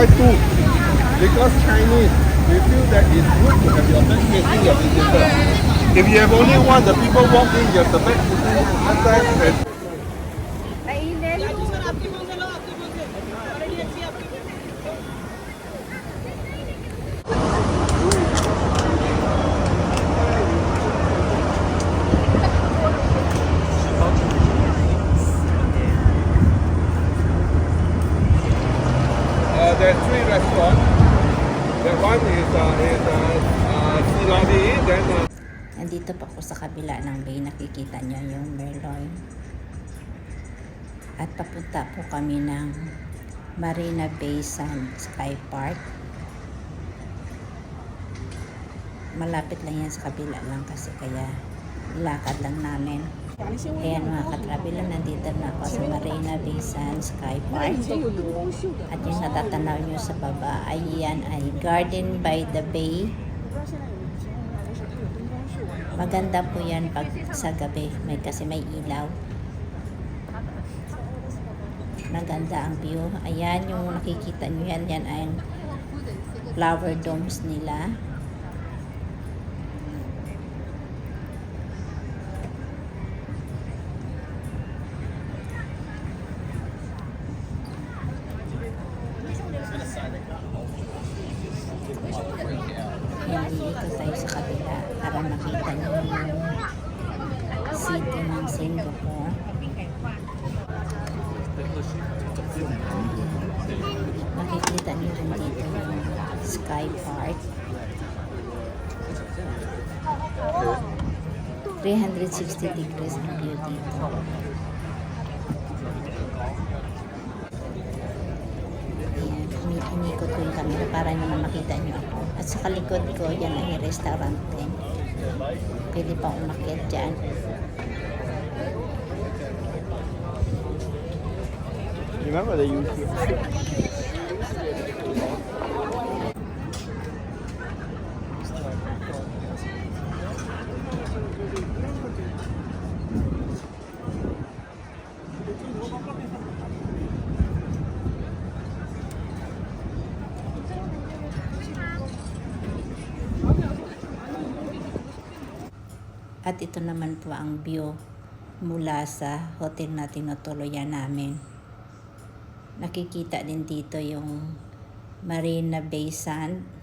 try two. Because Chinese, we feel that it's good to have your back facing your visitor. If you have only one, the people walk in, you have the back facing outside and there's three restaurants. The one is Siladi, then Nandito pa po sa kabila ng bay, nakikita nyo yung Merloin. At papunta po kami ng Marina Bay Sands Sky Park. Malapit lang yan sa kabila lang kasi kaya lakad lang namin. Ayan mga katraveler, nandito na ako sa Marina Bay Sands Sky Park. At yung natatanaw nyo sa baba ay yan ay Garden by the Bay. Maganda po yan pag sa gabi, kasi may ilaw. Maganda ang view. Ayan yung nakikita nyo yan, yan ay flower domes nila. Dito tayo sa kabila para makita nyo yung city ng Singapore. Makikita nyo rin dito yung Sky Park. 360 degrees ang view dito. Inikot ko yung camera para naman makita nyo ako. At sa kalikod ko, yan ay restaurant din. Pwede pa umakyat dyan. remember the YouTube. At ito naman po ang view mula sa hotel na tinutuluyan namin. Nakikita din dito yung Marina Bay Sand